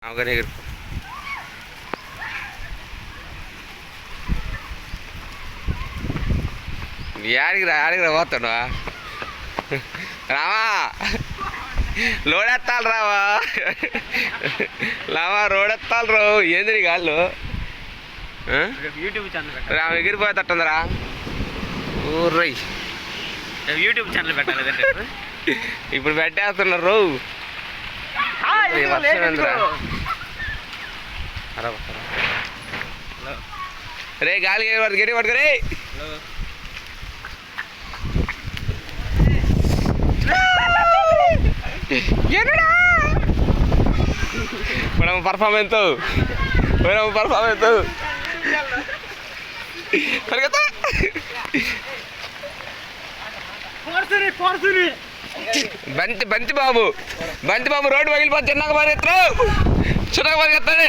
అవగానే ఆడికి రా పోతాడు రామా లోడెత్తాలి రావా రామా రోడెత్తాలి రావు ఏంది గాళ్ళు యూట్యూబ్ ఛానల్ రామ ఎగిరిపోయేటట్టుందిరా ఊర్రై యూట్యూబ్ ఛానల్ పెట్టాలి ఇప్పుడు పెట్టేస్తున్నారు రే గాలి గడి పడుకురే పర్ఫార్మెన్స్ బంతి బాబు రోడ్డు పగిలిపోతే చిన్నగా పరిగెత్తరు చిన్నగా పరిగెత్తాడు